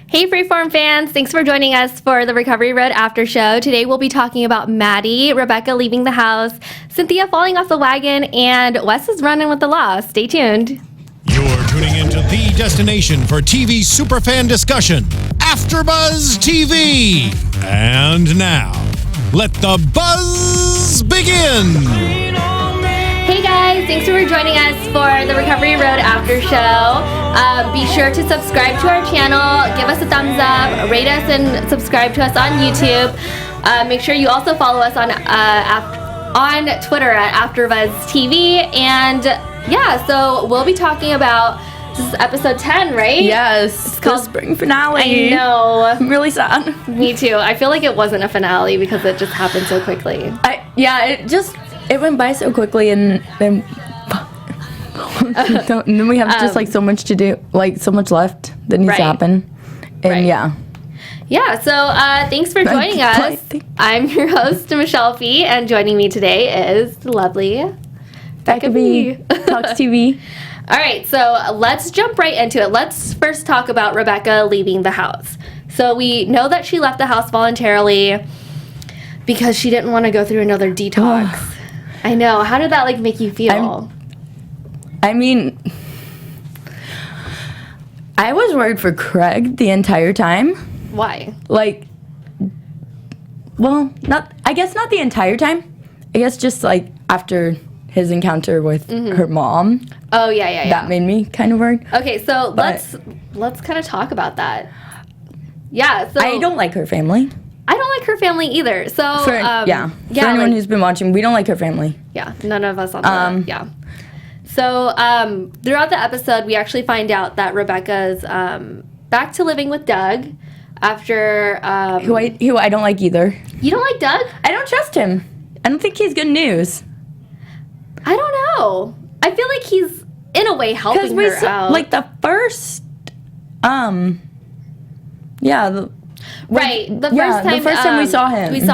Hey Freeform fans, thanks for joining us for the Recovery Road After Show. Today we'll be talking about Maddie, Rebecca leaving the house, Cynthia falling off the wagon, and Wes is running with the law. Stay tuned. You're tuning into the destination for TV superfan discussion, AfterBuzz TV. And now, let the buzz begin. Hey guys, thanks for joining us for the Recovery Road After Show. Be sure to subscribe to our channel, give us a thumbs up, rate us, and subscribe to us on YouTube. Make sure you also follow us on Twitter at AfterBuzz TV. And yeah, so we'll be talking about, this is episode 10, right? Yes, it's called spring finale. I know. I'm really sad. Me too. I feel like it wasn't a finale because it just happened so quickly. It went by so quickly, and then and then we have just like so much to do, like so much left that needs to happen. And yeah, so thanks for joining us. I'm your host, Michelle Fee, and joining me today is the lovely Becca B. Talks TV. All right, so let's jump right into it. Let's first talk about Rebecca leaving the house. So we know that she left the house voluntarily because she didn't want to go through another detox. I know. How did that like make you feel? I mean, I was worried for Craig the entire time. Why? Like, well, I guess not the entire time. I guess just like after his encounter with her mom. Oh yeah. That made me kind of worried. Okay, so let's kind of talk about that. Yeah, so I don't like her family. I don't like her family either. So for anyone who's been watching, we don't like her family. Yeah, none of us on the So throughout the episode, we actually find out that Rebecca's back to living with Doug after who I don't like either. You don't like Doug? I don't trust him. I don't think he's good news. I don't know. I feel like he's in a way helping her out. Like the first, the first time we saw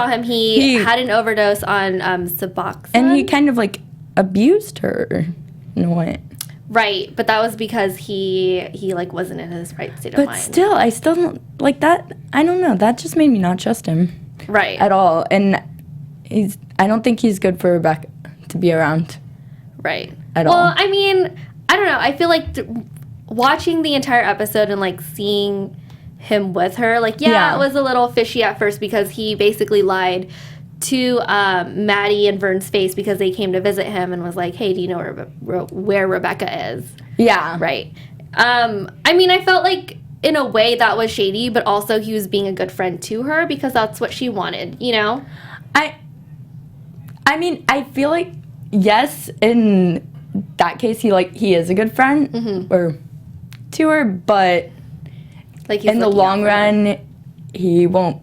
him, he had an overdose on Suboxone, and he kind of like abused her in a way. Right, but that was because he like wasn't in his right state of mind. But still, I still don't like that. I don't know. That just made me not trust him. Right. At all, and I don't think he's good for Rebecca to be around. Right. At all. Well, I mean, I don't know. I feel like watching the entire episode and like seeing him with her, like, it was a little fishy at first because he basically lied to Maddie and Vern's face because they came to visit him and was like, hey, do you know where Rebecca is? Yeah. Right. I mean, I felt like in a way that was shady, but also he was being a good friend to her because that's what she wanted, you know? I mean, I feel like, yes, in that case, he is a good friend or to her, but like in the long run, he won't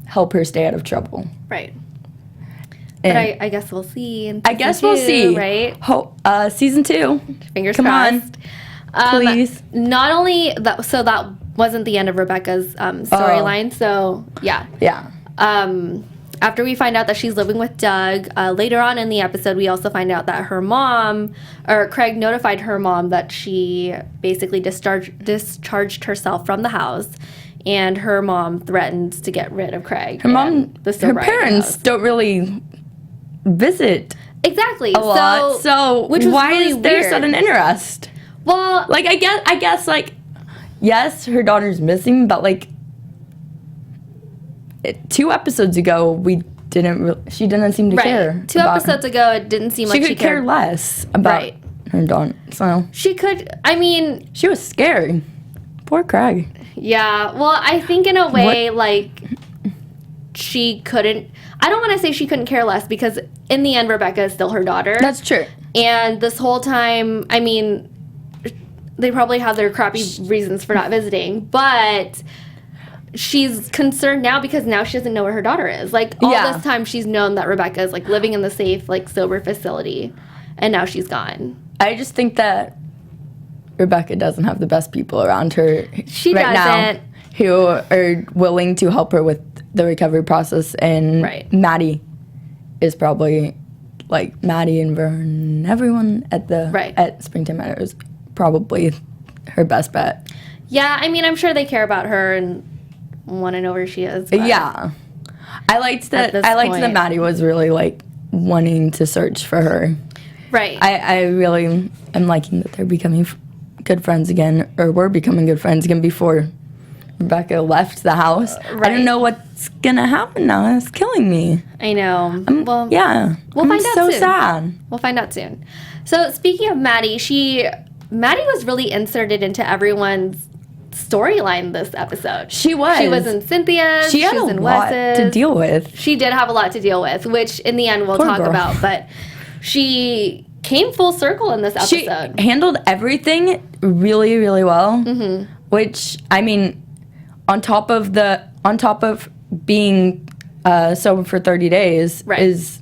help her stay out of trouble. Right. But I guess we'll see. We'll see. Right? Season 2. Fingers Come crossed. On. Please. Not only that, so that wasn't the end of Rebecca's storyline. So, yeah. Yeah. After we find out that she's living with Doug, later on in the episode, we also find out that her mom, or Craig notified her mom that she basically discharged herself from the house, and her mom threatened to get rid of Craig. Her parents don't really visit exactly a lot. So why is there sudden interest? Well, like I guess like yes, her daughter's missing, but like 2 episodes ago, she didn't seem to care. 2 episodes ago, it didn't seem like she could care less about her daughter. So she could. I mean, she was scared. Poor Craig. Yeah. Well, I think in a way, like she couldn't. I don't want to say she couldn't care less because in the end, Rebecca is still her daughter. That's true. And this whole time, I mean, they probably have their crappy reasons for not visiting, but she's concerned now because now she doesn't know where her daughter is. Like, all this time she's known that Rebecca is, like, living in the safe, like, sober facility, and now she's gone. I just think that Rebecca doesn't have the best people around her now who are willing to help her with the recovery process, and Maddie is probably, like, Maddie and Vern, everyone at Springtime Meadows, probably her best bet. Yeah, I mean, I'm sure they care about her and want to know where she is. Yeah. I liked that Maddie was really, like, wanting to search for her. Right. I really am liking that they're becoming good friends again, or were becoming good friends again before Rebecca left the house. Right. I don't know what's going to happen now. It's killing me. I know. We'll find out soon. So sad. We'll find out soon. So, speaking of Maddie, Maddie was really inserted into everyone's storyline this episode. She was. She was in Cynthia's. She was in Wes's. She had a lot to deal with. She did have a lot to deal with, which in the end we'll talk about. But she came full circle in this episode. She handled everything really, really well. Mm-hmm. Which, I mean, on top of being sober for 30 days is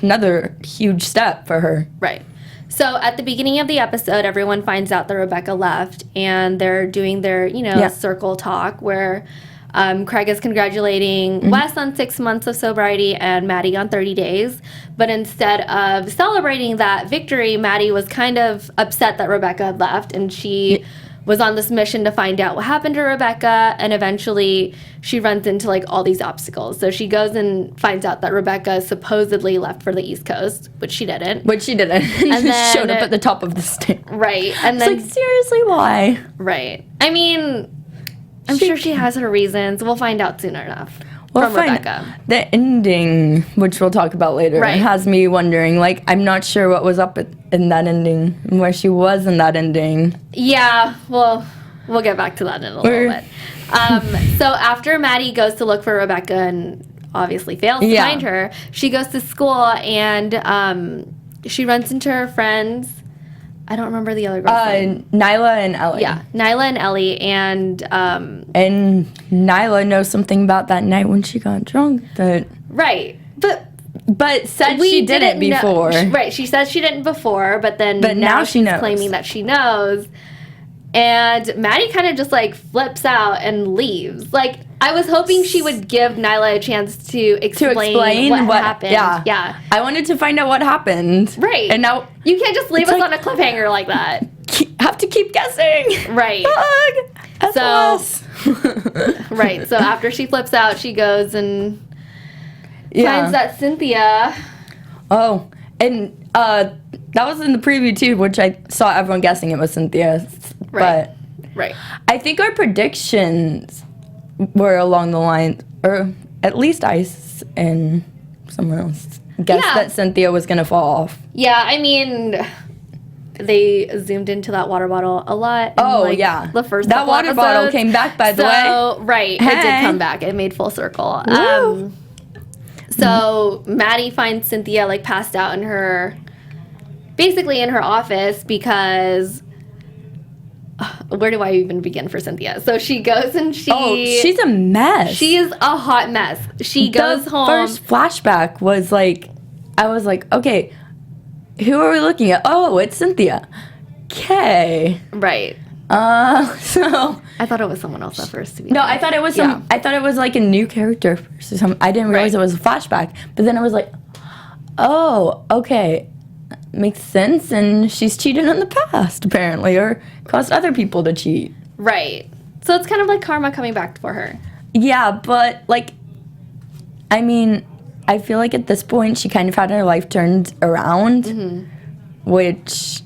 another huge step for her. Right. So at the beginning of the episode, everyone finds out that Rebecca left, and they're doing their, circle talk where Craig is congratulating Wes on 6 months of sobriety and Maddie on 30 days. But instead of celebrating that victory, Maddie was kind of upset that Rebecca had left, and she was on this mission to find out what happened to Rebecca, and eventually she runs into, like, all these obstacles. So she goes and finds out that Rebecca supposedly left for the East Coast, which she didn't. And then showed up at the top of the stairs. Right. And then, like, seriously, why? Right. I mean, I'm sure she has her reasons. We'll find out soon enough. From Rebecca. The ending, which we'll talk about later, has me wondering, like, I'm not sure what was up in that ending, where she was in that ending. Yeah, well, we'll get back to that in a little bit. So after Maddie goes to look for Rebecca and obviously fails to find her, she goes to school and she runs into her friends. I don't remember the other girl's name. Nyla and Ellie. Yeah, Nyla and Ellie, and Nyla knows something about that night when she got drunk. Right, but said she didn't before. Right, she says she didn't before, but now she knows. Claiming that she knows. And Maddie kind of just, like, flips out and leaves. Like, I was hoping she would give Nyla a chance to explain what happened. Yeah. I wanted to find out what happened. Right. And now you can't just leave us on a cliffhanger like that. Have to keep guessing. Right. SOS. Right. So after she flips out, she goes and finds that Cynthia. Oh, and that was in the preview too, which I saw everyone guessing it was Cynthia. Right. But I think our predictions were along the line, or at least I and someone else guessed that Cynthia was going to fall off. Yeah, I mean, they zoomed into that water bottle a lot. The first that water bottle came back, by the way. Right, it did come back. It made full circle. So Maddie finds Cynthia, like, passed out in her office because. Where do I even begin for Cynthia? So she goes and she's a mess. She is a hot mess. She goes home. The first flashback was like, I was like, okay, who are we looking at? Oh, it's Cynthia. Okay. Right. So I thought it was someone else at first. To be I thought it was I thought it was like a new character first or something. I didn't realize it was a flashback. But then I was like, oh, okay. Makes sense, and she's cheated in the past, apparently, or caused other people to cheat. Right. So it's kind of like karma coming back for her. Yeah, but, like, I mean, I feel like at this point she kind of had her life turned around, which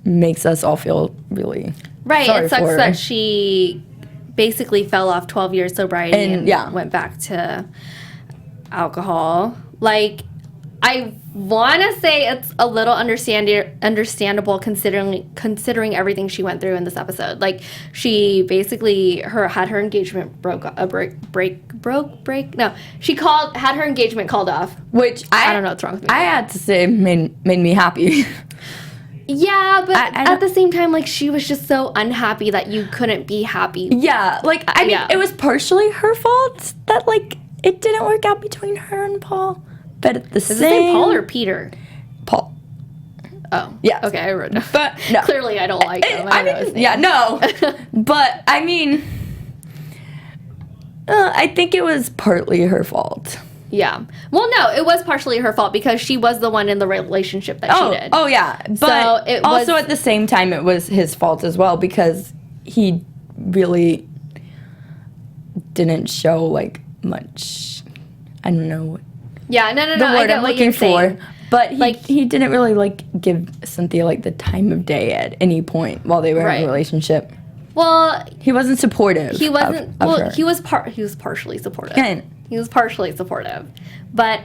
makes us all feel really sorry. It sucks that she basically fell off 12 years sobriety and went back to alcohol. Like, I want to say it's a little understandable considering everything she went through in this episode. Like, she basically had her engagement she had her engagement called off. Which I don't know what's wrong with me. I had to say made me happy. Yeah, but at the same time, like, she was just so unhappy that you couldn't be happy. Yeah, like, I mean, it was partially her fault that, like, it didn't work out between her and Paul. But at the same... Is his name Paul or Peter? Paul. Oh. Yeah. Okay, I wrote it. But no. Clearly I don't like him. But, I mean... I think it was partly her fault. Yeah. Well, no, it was partially her fault because she was the one in the relationship that she did. Oh, yeah. But so it also at the same time, it was his fault as well because he really didn't show like much. I don't know. Yeah, no. The word I'm looking for. Saying. But he didn't really like give Cynthia like the time of day at any point while they were in a relationship. Well, he wasn't supportive. He wasn't. Of her. He was partially supportive. He was partially supportive, but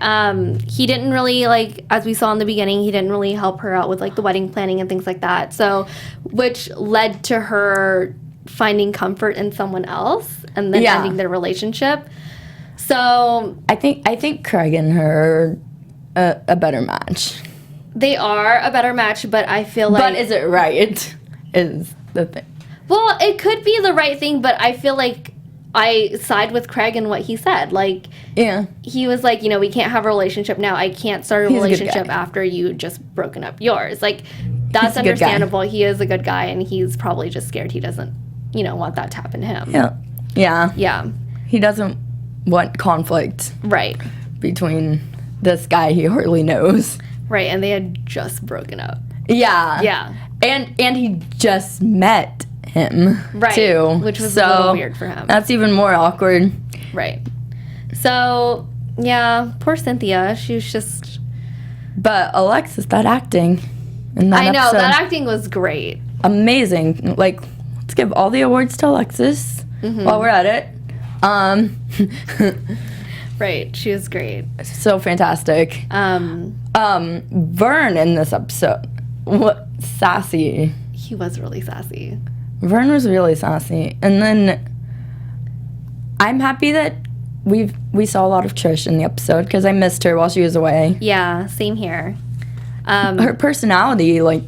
he didn't really like, as we saw in the beginning, he didn't really help her out with like the wedding planning and things like that. So, which led to her finding comfort in someone else and then ending their relationship. So I think Craig and her are a better match. They are a better match, but I feel like. But is it right? Is the thing. Well, it could be the right thing, but I feel like I side with Craig in what he said. Like, he was like, we can't have a relationship now. I can't start a relationship after you just broken up yours. Like, that's understandable. He is a good guy, and he's probably just scared he doesn't, want that to happen to him. Yeah. He doesn't want conflict. Right. Between this guy he hardly knows. Right, and they had just broken up. Yeah. And he just met him, too. Which was a little weird for him. That's even more awkward. Right. So, yeah, poor Cynthia. She was just... But Alexis, that acting in that episode, that episode, acting was great. Amazing. Like, let's give all the awards to Alexis while we're at it. Right, she was great. So fantastic. Vern in this episode, what sassy. He was really sassy. Vern was really sassy. And then I'm happy that we saw a lot of Trish in the episode because I missed her while she was away. Yeah, same here. Her personality, like,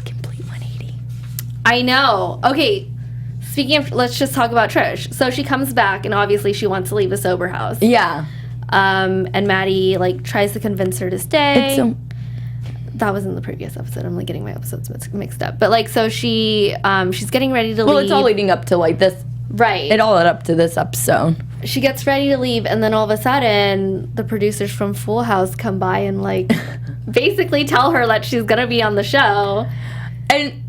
complete 180. I know. Okay, speaking of, let's just talk about Trish. So she comes back, and obviously she wants to leave a sober house. Yeah. And Maddie, like, tries to convince her to stay. That was in the previous episode. I'm, like, getting my episodes mixed up. But, like, so she's getting ready to leave. Well, it's all leading up to, like, this. Right. It all led up to this episode. She gets ready to leave, and then all of a sudden, the producers from Full House come by and, like, basically tell her that she's going to be on the show. And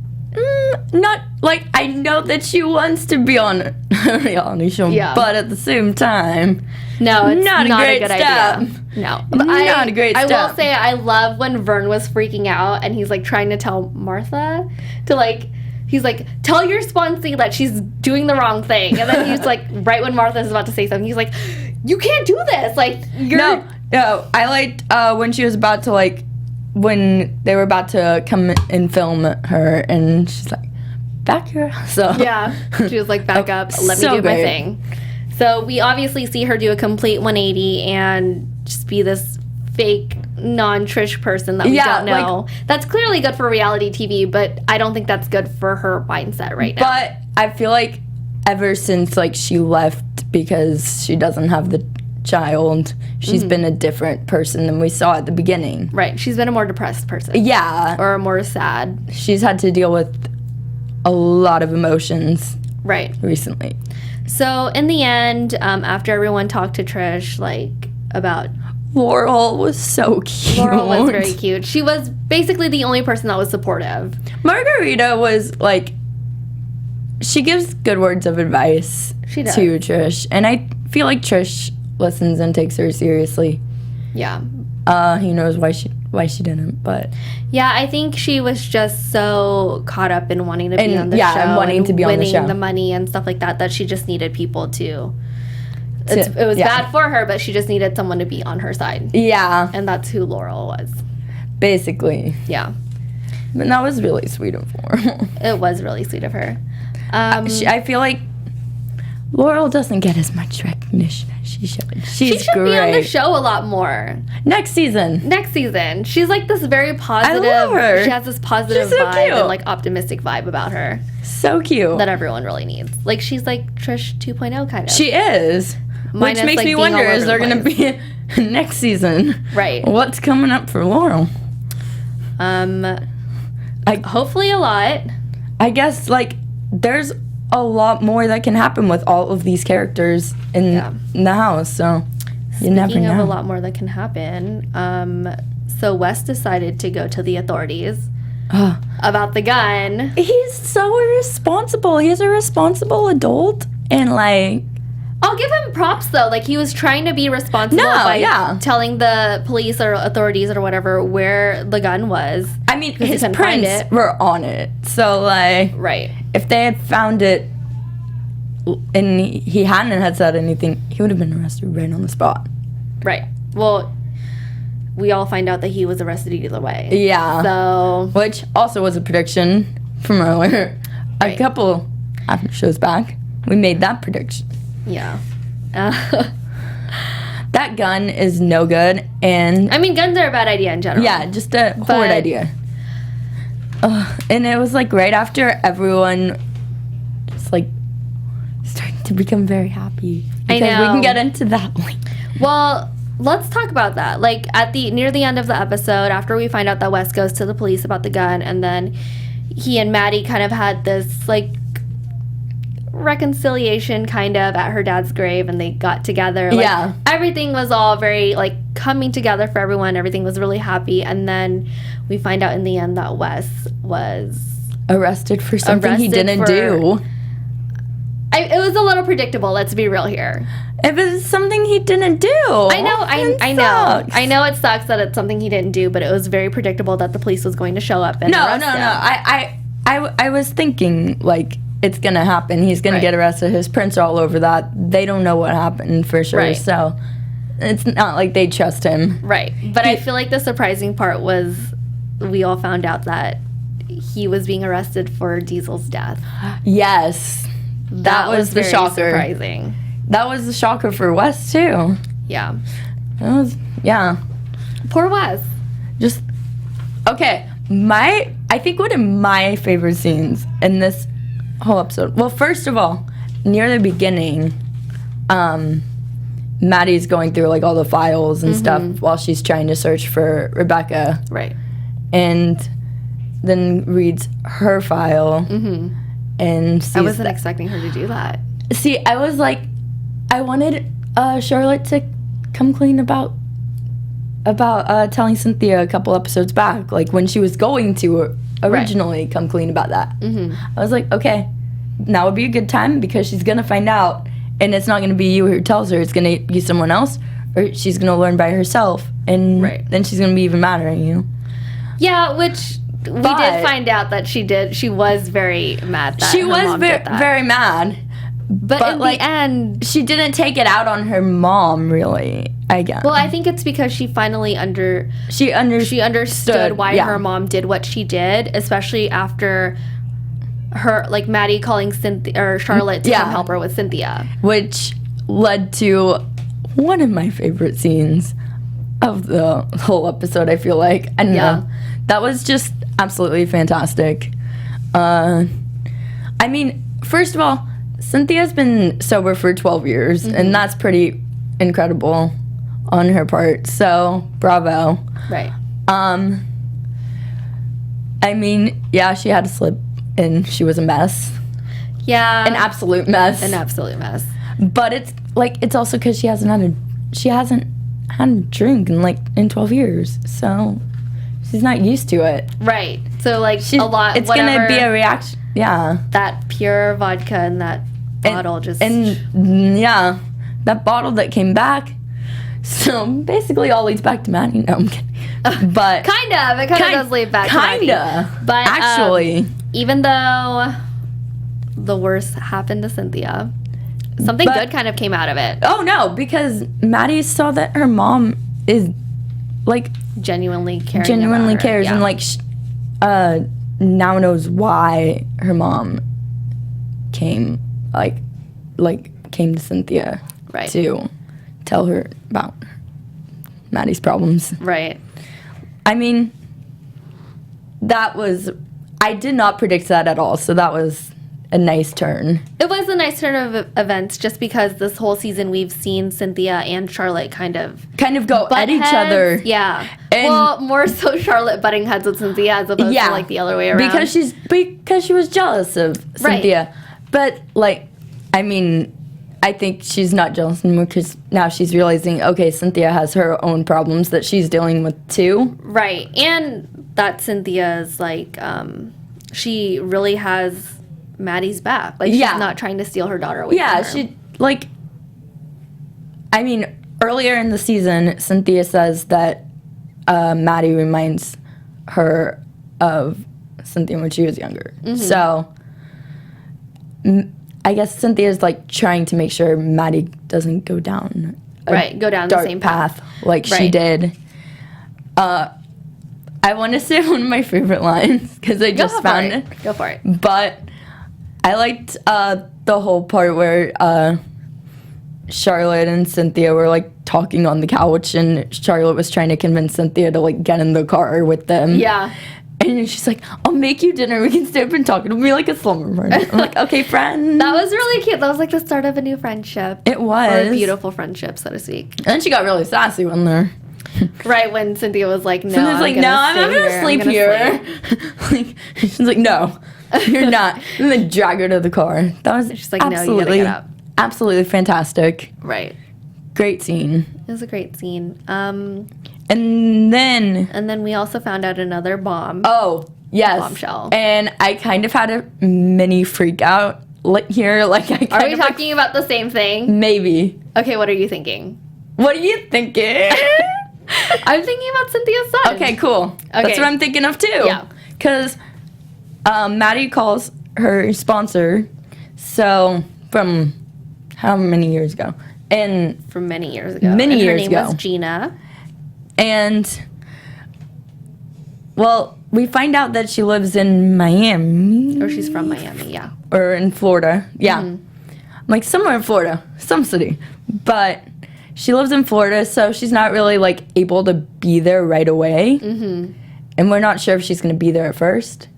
not, like, I know that she wants to be on a reality show, but at the same time, no, it's not a good step. idea. No. But not a great step. I will say I love when Vern was freaking out, and he's, like, trying to tell Martha to, like, he's like, tell your sponsee that she's doing the wrong thing. And then he's like, right when Martha's about to say something, he's like, you can't do this. Like, you're... No, I liked when she was about to, like, when they were about to come and film her, and she's like, back your ass up. Yeah, she was like, back up, let me do my thing. So we obviously see her do a complete 180 and just be this fake non-Trish person that we don't know. Like, that's clearly good for reality TV, but I don't think that's good for her mindset right now. But I feel like ever since, like, she left because she doesn't have the child, she's been a different person than we saw at the beginning. Right. She's been a more depressed person. Yeah. Or more sad. She's had to deal with a lot of emotions. Right. Recently. So in the end, after everyone talked to Trish, like, about... Laurel was so cute. Laurel was very cute. She was basically the only person that was supportive. Margarita was, like, she gives good words of advice to Trish. And I feel like Trish listens and takes her seriously. Yeah. He knows why she didn't, but... Yeah, I think she was just so caught up in wanting to be on the show. Yeah, and wanting to be on the show. Winning the money and stuff like that she just needed people to... It was bad for her, but she just needed someone to be on her side. Yeah. And that's who Laurel was. Basically. Yeah. But that was really sweet of her. It was really sweet of her. I feel like Laurel doesn't get as much recognition as she should. She should be on the show a lot more. Next season. She's like this very positive. I love her. She has this positive vibe and like optimistic vibe about her. So cute. That everyone really needs. Like she's like Trish 2.0 kind of. She is. Which makes me wonder, is there going to be next season? Right. What's coming up for Laurel? Hopefully a lot. I guess, like, there's a lot more that can happen with all of these characters in the house, so you never know. Speaking of a lot more that can happen, so Wes decided to go to the authorities. about the gun. He's so irresponsible. He's a responsible adult, and like, I'll give him props though. Like, he was trying to be responsible by telling the police or authorities or whatever where the gun was. I mean, his prints were on it, so like, if they had found it and he hadn't had said anything, he would have been arrested right on the spot. Right. Well, we all find out that he was arrested either way. Yeah. So, which also was a prediction from earlier. A couple after shows back, we made that prediction. Yeah. That gun is no good, and I mean, guns are a bad idea in general. Yeah, just a horrid idea. And it was like right after everyone just like started to become very happy. Because we can get into that later. Well, let's talk about that. Like near the end of the episode, after we find out that Wes goes to the police about the gun, and then he and Maddie kind of had this like reconciliation kind of at her dad's grave, and they got together. Like, everything was all very like coming together for everyone. Everything was really happy, and then we find out in the end that Wes was arrested for something he didn't do. It was a little predictable. Let's be real here. It was something he didn't do. I know it sucks that it's something he didn't do, but it was very predictable that the police was going to show up and arrest him. I was thinking like it's gonna happen. He's gonna get arrested. His prints are all over that. They don't know what happened for sure. So it's not like they trust him. Right. But I feel like the surprising part was we all found out that he was being arrested for Diesel's death. Yes. That was the shocker. Surprising. That was the shocker for Wes too. Yeah. Poor Wes. Just okay. I think one of my favorite scenes in this whole episode. Well, first of all, near the beginning, Maddie's going through like all the files and stuff while she's trying to search for Rebecca. Right. And then reads her file. And sees I wasn't expecting her to do that. See, I was like, I wanted Charlotte to come clean about telling Cynthia a couple episodes back, like when she was going to originally come clean about that. I was like, okay, now would be a good time because she's gonna find out, and it's not gonna be you who tells her. It's gonna be someone else, or she's gonna learn by herself, and then she's gonna be even madder at you. Yeah, which. We did find out that she was very mad that she her was mom did that. very mad. But in the end, she didn't take it out on her mom, really, I guess. Well, I think it's because she finally understood why her mom did what she did, especially after her, like, Maddie calling Cynthia or Charlotte to come help her with Cynthia, which led to one of my favorite scenes of the whole episode. I feel like, I don't know, that was just absolutely fantastic. I mean, first of all, Cynthia's been sober for 12 years, and that's pretty incredible on her part, so bravo. Right. I mean, yeah, she had a slip, and she was a mess. Yeah. An absolute mess. But it's, like, it's also because she hasn't had a drink in 12 years, so she's not used to it. Right. So, like, it's gonna be a reaction. Yeah. That pure vodka and that bottle that bottle that came back. So basically, all leads back to Maddie. No, I'm kidding. But kind of. It kind of does lead back to Maddie. Kinda. But actually, even though the worst happened to Cynthia, something good kind of came out of it. Oh no, because Maddie saw that her mom is like genuinely cares, and like now knows why her mom came to Cynthia to tell her about Maddie's problems. Right. I mean, I did not predict that at all, so that was a nice turn. It was a nice turn of events, just because this whole season we've seen Cynthia and Charlotte kind of go at each other. Yeah. And more so Charlotte butting heads with Cynthia as opposed to like the other way around. Because she was jealous of Cynthia. But like, I mean, I think she's not jealous anymore because now she's realizing, okay, Cynthia has her own problems that she's dealing with too. Right. And that Cynthia's like, she really has Maddie's back. Like, she's not trying to steal her daughter away from her. She, like, I mean, earlier in the season, Cynthia says that Maddie reminds her of Cynthia when she was younger. So, I guess Cynthia's, like, trying to make sure Maddie doesn't go down go down the same path like she did. I want to say one of my favorite lines because I just found it. Go for it. But I liked the whole part where Charlotte and Cynthia were like talking on the couch, and Charlotte was trying to convince Cynthia to like get in the car with them. Yeah. And she's like, I'll make you dinner. We can stay up and talk. It'll be like a slumber party. I'm like, okay, friend. That was really cute. That was like the start of a new friendship. It was. Or a beautiful friendship, so to speak. And then she got really sassy when they're... Right, when Cynthia was like, no, I'm gonna sleep here. Like, she's like, no, you're not. And then drag her to the car. That was she's like, no, you gotta get up. Absolutely fantastic. Right. Great scene. It was a great scene. And then we also found out another bomb. Oh, yes. Bombshell. And I kind of had a mini freak out here. Like, are we talking about the same thing? Maybe. Okay, what are you thinking? What are you thinking? I'm thinking about Cynthia's son. Okay, cool. Okay. That's what I'm thinking of too. Yeah. Because Maddie calls her sponsor. So from how many years ago? And from many years ago. Her name was Gina. And well, we find out that she lives in Miami. Or she's from Miami, yeah. Or in Florida. Yeah. Like somewhere in Florida, some city. But she lives in Florida, so she's not really like able to be there right away. And we're not sure if she's going to be there at first.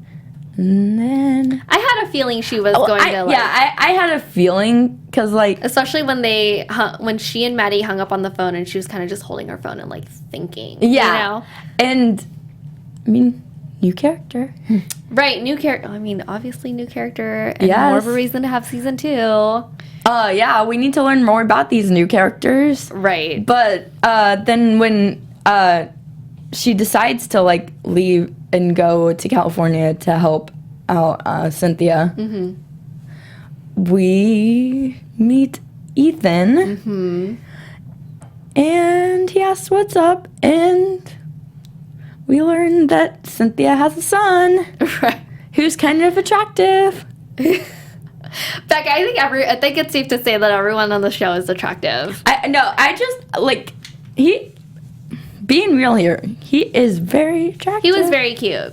And then I had a feeling she was going to like... Yeah, I had a feeling because like... Especially when she and Maddie hung up on the phone and she was kind of just holding her phone and like thinking. Yeah. You know? And I mean, new character. Right, new character. I mean, obviously new character and more of a reason to have season 2. Yeah, we need to learn more about these new characters. Right. But then when she decides to like leave and go to California to help out Cynthia, we meet Ethan. And he asks what's up, and we learn that Cynthia has a son who's kind of attractive. Becca, I think it's safe to say that everyone on the show is attractive. I just like being real here. He is very attractive. He was very cute.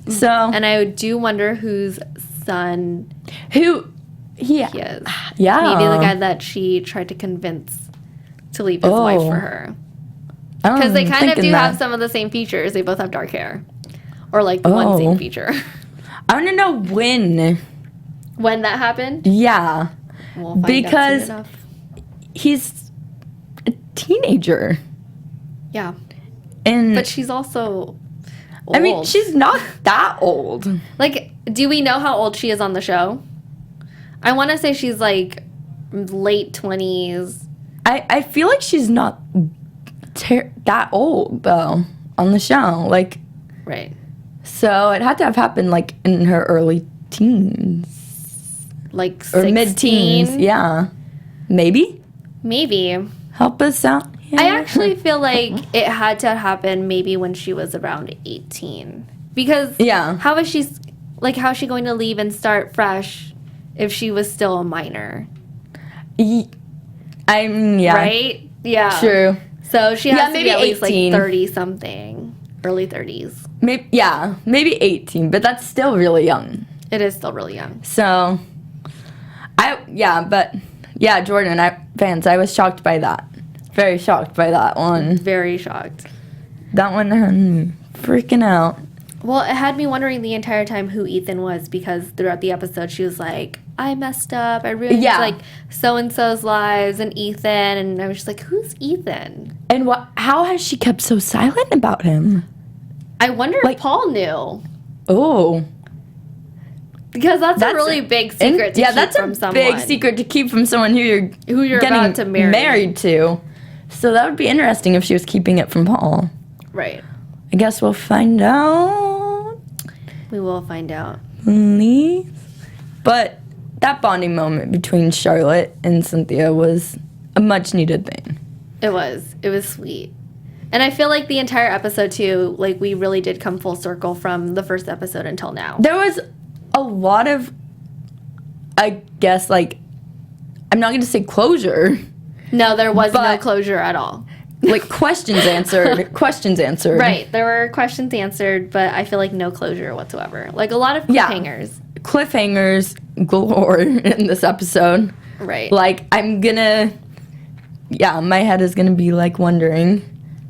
So, and I do wonder whose son he is. Yeah, maybe the guy that she tried to convince to leave his wife for her. Because they kind of do have some of the same features. They both have dark hair, or like the one same feature. I want to know when that happened. Yeah, we'll find out soon enough. He's a teenager. Yeah, but she's also old. I mean, she's not that old. Like, do we know how old she is on the show? I want to say she's like late 20s. I feel like she's not that old though on the show. Like, right. So it had to have happened like in her early teens, like 16? Or mid-teens. Yeah, maybe. Help us out. Yeah. I actually feel like it had to happen maybe when she was around 18. Because how is she going to leave and start fresh if she was still a minor? Right? Yeah. True. So she has to be at least 18. Like 30-something. Early 30s. Maybe 18, but that's still really young. It is still really young. So, Jordan, fans, I was shocked by that. Very shocked by that one. Very shocked. That one freaking out. Well, it had me wondering the entire time who Ethan was, because throughout the episode she was like, I messed up. I ruined like so-and-so's lives and Ethan. And I was just like, who's Ethan? And how has she kept so silent about him? I wonder if Paul knew. Oh. Because that's a really big secret to keep from someone. Yeah, that's a big secret to keep from someone who you're about to married to. So that would be interesting if she was keeping it from Paul. Right. I guess we'll find out We will find out. Please. But that bonding moment between Charlotte and Cynthia was a much needed thing. It was. It was sweet. And I feel like the entire episode, too, like, we really did come full circle from the first episode until now. There was a lot of, I guess, like, I'm not going to say closure. No, there was no closure at all. Like, questions answered. Questions answered. Right. There were questions answered, but I feel like no closure whatsoever. Like, a lot of cliffhangers. Yeah. Cliffhangers galore in this episode. Right. Like, I'm going to, my head is going to be, like, wondering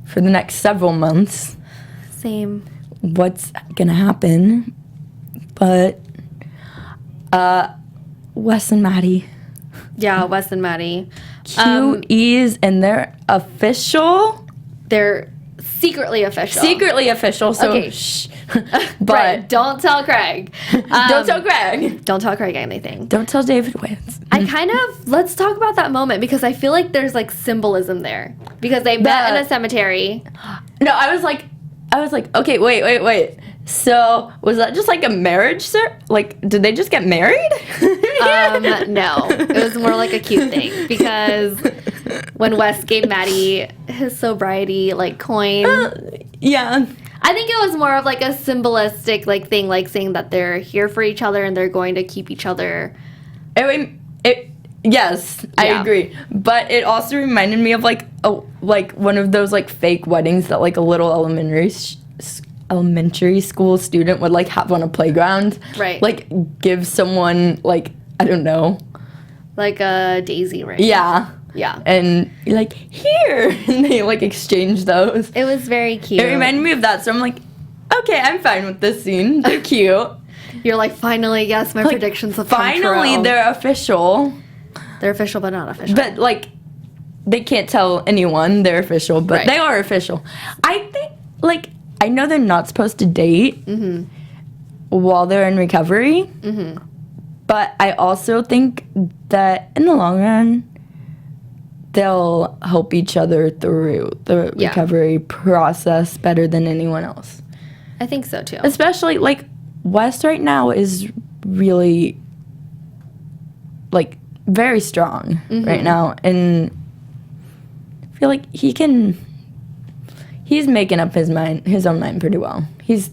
for the next several months. Same. What's going to happen. But, Wes and Maddie. Yeah, Wes and Maddie. QEs, and they're official. They're secretly official. Secretly official, so okay. Shh. But right, don't tell Craig. Don't tell Craig. Don't tell Craig anything. Don't tell David Wins. Let's talk about that moment, because I feel like there's like symbolism there. Because they met in a cemetery. No, I was like, okay, wait. So, was that just like a marriage, sir? Like, did they just get married? No. It was more like a cute thing, because when Wes gave Maddie his sobriety, like, coin. Yeah. I think it was more of like a symbolistic, like, thing, like saying that they're here for each other and they're going to keep each other. Yes, I agree. But it also reminded me of like one of those like fake weddings that like a little elementary school student would like have on a playground. Right. Like give someone like, I don't know. Like a daisy ring. Yeah. Yeah. And you're like, here! And they like exchange those. It was very cute. It reminded me of that, so I'm like, okay, I'm fine with this scene. They're cute. You're like, finally, yes, my predictions have come true. Finally, they're official. They're official, but not official. But like, they can't tell anyone they're official, but they are official. I think, like, I know they're not supposed to date while they're in recovery, but I also think that in the long run, they'll help each other through the recovery process better than anyone else. I think so, too. Especially, like, Wes right now is really, like, very strong right now. And I feel like he's making up his own mind pretty well. He's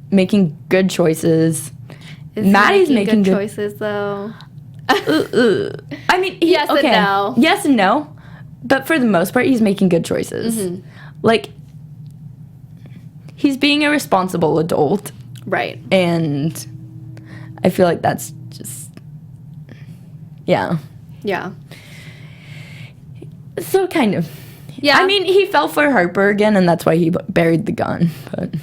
making good choices. Maddie's making good choices, though. I mean, yes and no. Yes and no. But for the most part, he's making good choices. Like, he's being a responsible adult. Right. And I feel like that's just, yeah. So kind of. Yeah. I mean, he fell for Harper again, and that's why he buried the gun. But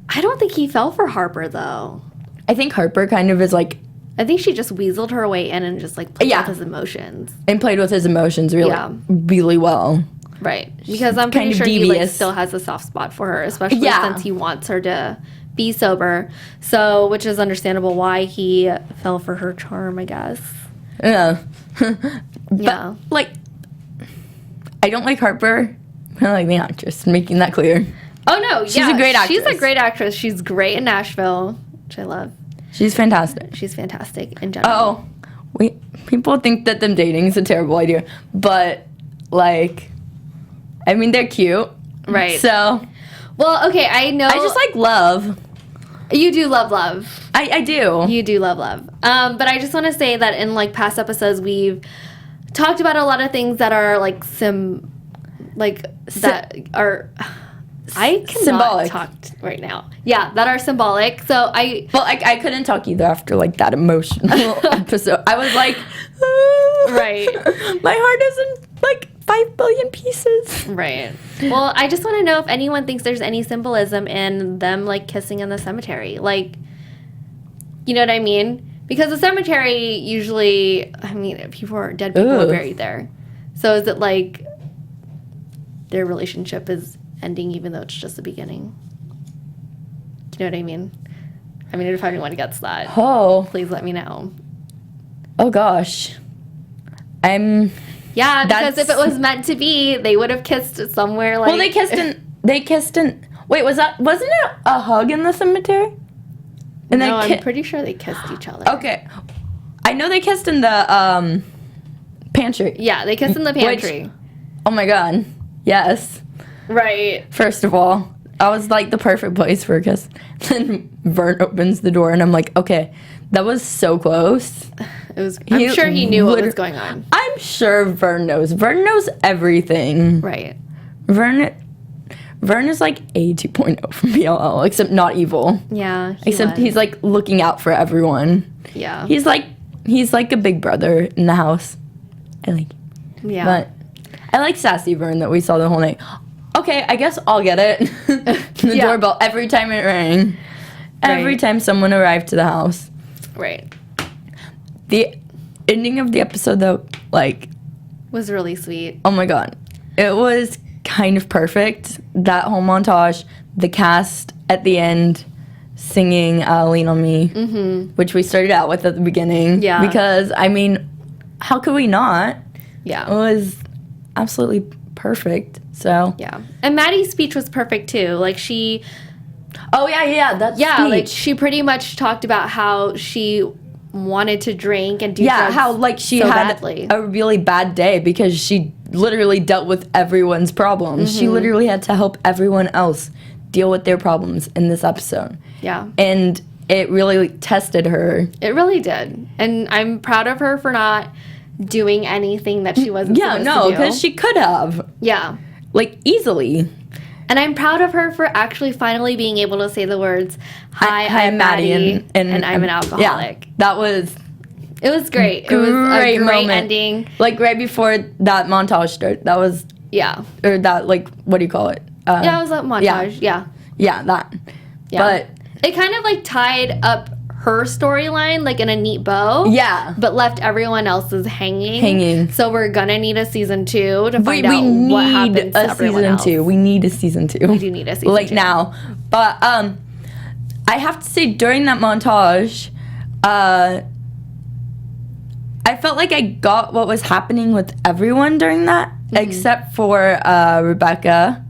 I don't think he fell for Harper, though. I think Harper kind of is like, I think she just weaseled her way in and just like played with his emotions. And played with his emotions really well. Right. Because I'm pretty sure he like still has a soft spot for her, especially since he wants her to be sober. So, which is understandable why he fell for her charm, I guess. Yeah. But, like, I don't like Harper. I like the actress, making that clear. Oh, no. She's a great actress. She's a great actress. She's great in Nashville, which I love. She's fantastic. She's fantastic in general. People think that them dating is a terrible idea, but like, I mean, they're cute, right? So, well, okay, I know. I just like love. You do love. I do. You do love. But I just want to say that in like past episodes, we've talked about a lot of things that are like I cannot symbolic. Talk right now. Yeah, that are symbolic. So I couldn't talk either after like that emotional episode. I was like, right. My heart is in like 5 billion pieces. Right. Well, I just want to know if anyone thinks there's any symbolism in them like kissing in the cemetery. Like, you know what I mean? Because the cemetery usually, I mean, dead people are buried there. So is it like their relationship is ending even though it's just the beginning? Do you know what I mean? I mean, if anyone gets that, please let me know. Oh gosh. Yeah, because if it was meant to be, they would have kissed somewhere like. Well, they kissed in. Wait, wasn't it a hug in the cemetery? And no, I'm pretty sure they kissed each other. Okay. I know they kissed in the pantry. Yeah, they kissed in the pantry. Which, oh my god. Yes. Right. First of all, I was like the perfect place for a kiss. Then Vern opens the door and I'm like, okay, that was so close. I'm sure he knew what was going on. I'm sure Vern knows. Vern knows everything. Right. Vern is like a 2.0 from BLL, except not evil. Yeah. He's like looking out for everyone. Yeah. He's like a big brother in the house. I like. Yeah. But I like sassy Vern that we saw the whole night. Okay, I guess I'll get it. The doorbell every time it rang. Every time someone arrived to the house. Right. The ending of the episode though, like, was really sweet. Oh my god. It was kind of perfect. That whole montage, the cast at the end singing Lean on Me, which we started out with at the beginning. Yeah. Because, I mean, how could we not? Yeah. It was absolutely perfect. So. Yeah. And Maddie's speech was perfect too. Like she. Oh, yeah, that's yeah, speech. like she pretty much talked about how she wanted to drink and do drugs how like she so had badly. a really bad day because she literally dealt with everyone's problems. She literally had to help everyone else deal with their problems in this episode. Yeah. And it really tested her. It really did. And I'm proud of her for not doing anything that she wasn't supposed to do. Because she could have. Yeah. Like, easily. And I'm proud of her for actually finally being able to say the words, Hi, I'm Maddie, and I'm an alcoholic. Yeah, that was... It was great. It was a great ending. Like, right before that montage started. That was... Yeah. Or that, like, what do you call it? Yeah, it was a montage. Yeah. Yeah, that. Yeah. But... it kind of, like, tied up her storyline, like, in a neat bow. Yeah. But left everyone else's hanging. So we're gonna need a season 2 to find out what happens to everyone else. We need a season 2. We do need a season 2. Like, now. But, I have to say, during that montage, I felt like I got what was happening with everyone during that, except for Rebecca.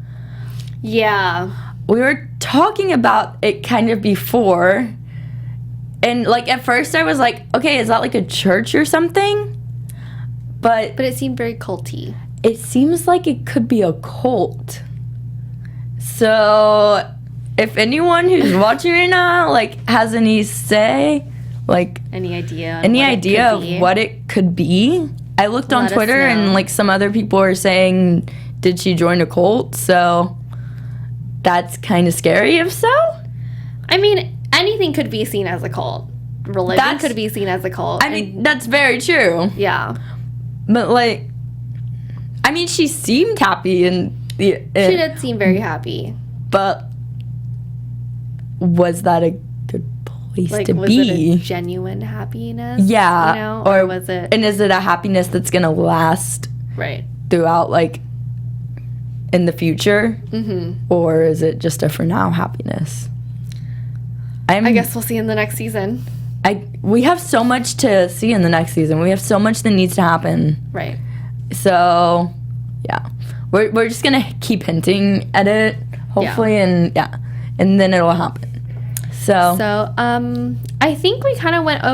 Yeah. We were talking about it kind of before, and like at first I was like, okay, is that like a church or something? But it seemed very culty. It seems like it could be a cult. So if anyone who's watching right now like has any say, like any idea of what it could be, I looked on Twitter and like some other people are saying, did she join a cult? So that's kind of scary if so. I mean, anything could be seen as a cult. Religion could be seen as a cult. I mean, that's very true. Yeah. But like, I mean, she seemed happy and she did seem very happy. But was that a good place to was be? Was it a genuine happiness? Yeah. You know, or was it? And is it a happiness that's gonna last? Right. Throughout, like, in the future? Mm-hmm. Or is it just a for now happiness? I guess we'll see in the next season. We have so much to see in the next season. We have so much that needs to happen. Right. So, yeah. We're just going to keep hinting at it, hopefully, and then it'll happen. So I think we kind of went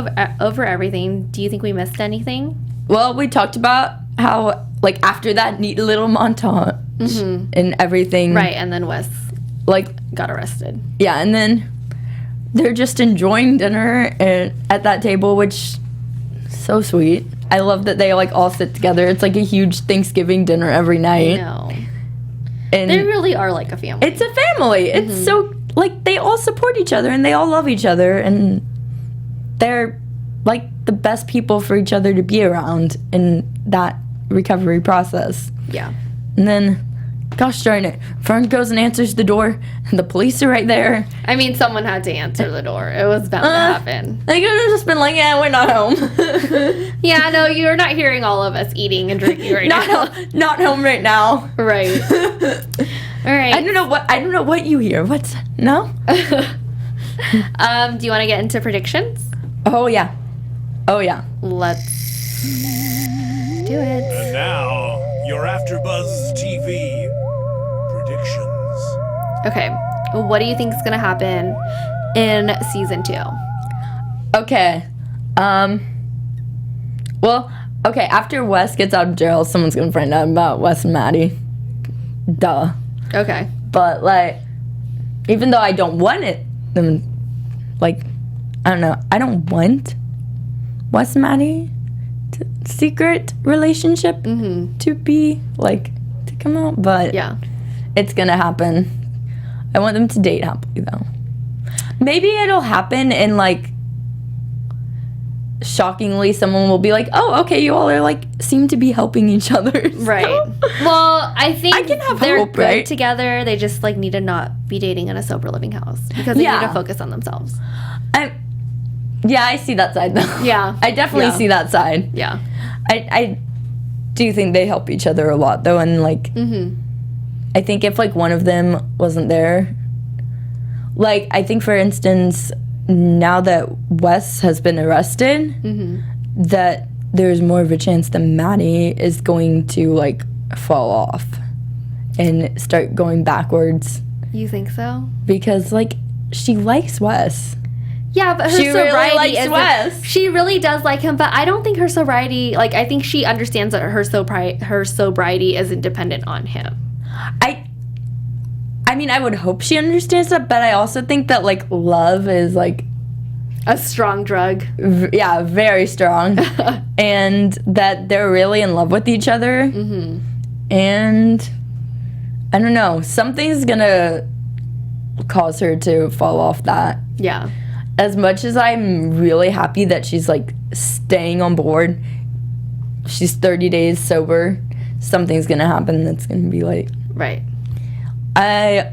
over everything. Do you think we missed anything? Well, we talked about how, like, after that neat little montage and everything. Right, and then Wes, like, got arrested. Yeah, and then they're just enjoying dinner at that table, which so sweet. I love that they like all sit together. It's like a huge Thanksgiving dinner every night. I know. And they really are like a family. It's a family. It's so like they all support each other and they all love each other and they're like the best people for each other to be around in that recovery process. Yeah. And then, gosh darn it, Fern goes and answers the door, and the police are right there. I mean, someone had to answer the door. It was bound to happen. They could have just been like, yeah, we're not home. Yeah, no, you're not hearing all of us eating and drinking right now. Not home right now. Right. All right. I don't know what you hear. What's no? Do you want to get into predictions? Oh yeah. Let's do it. And now, your AfterBuzz TV predictions. Okay, what do you think is going to happen in season 2? Okay. Well, okay, after Wes gets out of jail, someone's gonna find out about Wes and Maddie. Duh. Okay. But, like, even though I don't want them, like, I don't know, I don't want Wes and Maddie secret relationship to be, like, to come out, but it's gonna happen. I want them to date happily, though. Maybe it'll happen and, like, shockingly someone will be like, oh, okay, you all are, like, seem to be helping each other. Right. Well, I think they're hope, good right? together. They just, like, need to not be dating in a sober living house because they need to focus on themselves. Yeah, I see that side, though. Yeah. I definitely see that side. Yeah. I do think they help each other a lot, though, and, like, I think if, like, one of them wasn't there, like, I think, for instance, now that Wes has been arrested, that there's more of a chance that Maddie is going to, like, fall off and start going backwards. You think so? Because, like, she likes Wes. Yeah, but her sobriety isn't. She really does like him, but I don't think her sobriety, like, I think she understands that her sobriety isn't dependent on him. I mean, I would hope she understands that, but I also think that, like, love is, like, a strong drug. Yeah, very strong. And that they're really in love with each other. And I don't know, something's gonna cause her to fall off that. Yeah. As much as I'm really happy that she's, like, staying on board, she's 30 days sober, something's gonna happen that's gonna be like... Right. I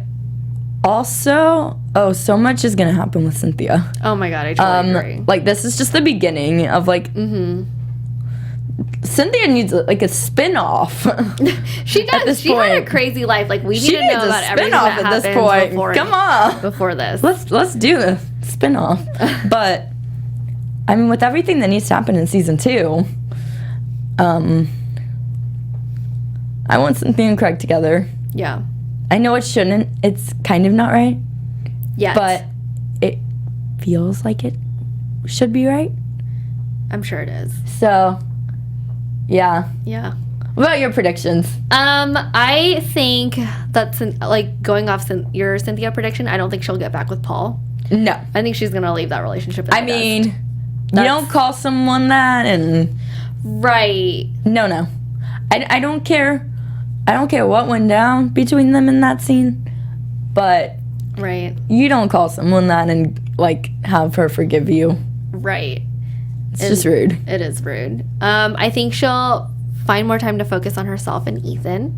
also... Oh, so much is gonna happen with Cynthia. Oh my god, I totally agree. Like, this is just the beginning of, like... Cynthia needs, like, a spin-off. She does. She had a crazy life. Like, we need to know about everything that happens at this point. Come on. Before this. Let's do a spin-off. But, I mean, with everything that needs to happen in season 2, I want Cynthia and Craig together. Yeah. I know it shouldn't. It's kind of not right. Yes. But it feels like it should be right. I'm sure it is. So, yeah. Yeah. What about your predictions? I think that's, like, going off your Cynthia prediction, I don't think she'll get back with Paul. No. I think she's going to leave that relationship. I mean, you don't call someone that and... Right. No. I don't care. I don't care what went down between them in that scene, but right, you don't call someone that and, like, have her forgive you. Right. It's just rude. It is rude. I think she'll find more time to focus on herself and Ethan,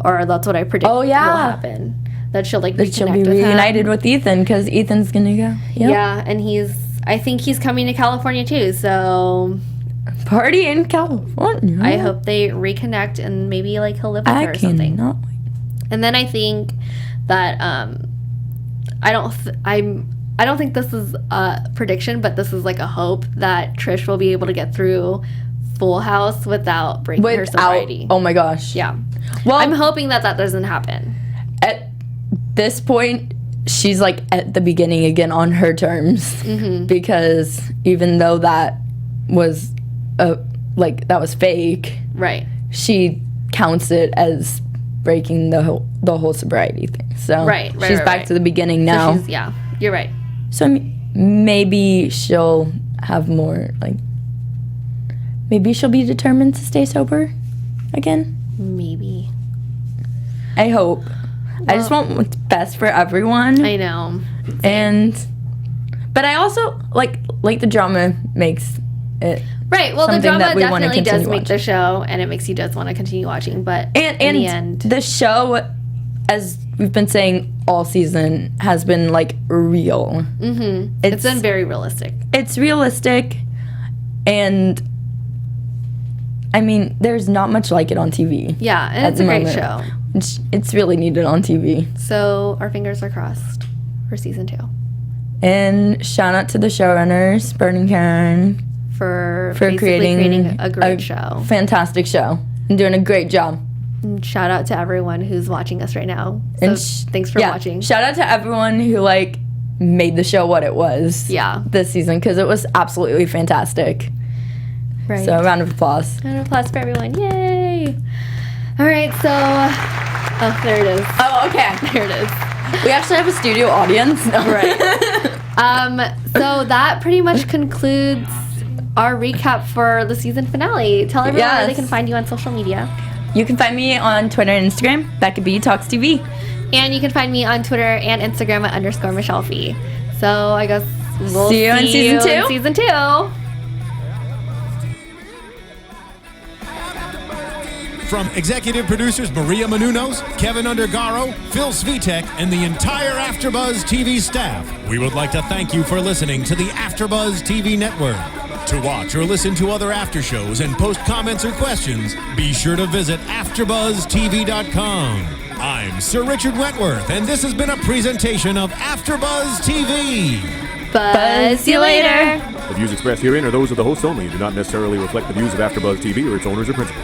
or that's what I predict will happen. That she'll, like, she'll be reunited with Ethan because Ethan's gonna go. Yep. Yeah, and I think he's coming to California too, so... Party in California. I hope they reconnect and maybe, like, he'll live with her or something. And then I think that I don't think this is a prediction, but this is, like, a hope that Trish will be able to get through Full House without breaking her sobriety. Oh my gosh. Yeah. Well, I'm hoping that doesn't happen. At this point, she's, like, at the beginning again on her terms, because even though that was that was fake, right? She counts it as breaking the whole sobriety thing. So she's back to the beginning now. So yeah, you're right. So maybe she'll have more, like, maybe she'll be determined to stay sober again. Maybe. I hope. Well, I just want what's best for everyone. I know. But I also like the drama makes it. Right. Well, the drama definitely does make the show, and it makes you just want to continue watching. But in the end, the show, as we've been saying all season, has been, like, real. It's been very realistic. It's realistic, and I mean, there's not much like it on TV. Yeah, and it's a great show. It's really needed on TV. So our fingers are crossed for season 2. And shout out to the showrunners, Bert and Karen, for creating a great show. Fantastic show. And doing a great job. And shout out to everyone who's watching us right now. So thanks for watching. Shout out to everyone who, like, made the show what it was this season, because it was absolutely fantastic. Right. So a round of applause. Round of applause for everyone. Yay. All right, so... Oh, there it is. Oh, okay. There it is. We actually have a studio audience. No. Right. So that pretty much concludes our recap for the season finale. Tell everyone where they can find you on social media. You can find me on Twitter and Instagram, Becca B Talks TV. And you can find me on Twitter and Instagram at _Michellefe. So I guess we'll see you in season 2. From executive producers Maria Menounos, Kevin Undergaro, Phil Svitek, and the entire AfterBuzz TV staff, we would like to thank you for listening to the AfterBuzz TV network. To watch or listen to other after shows and post comments or questions, be sure to visit AfterBuzzTV.com. I'm Sir Richard Wentworth, and this has been a presentation of AfterBuzz TV. Buzz you later. The views expressed herein are those of the hosts only and do not necessarily reflect the views of AfterBuzz TV or its owners or principals.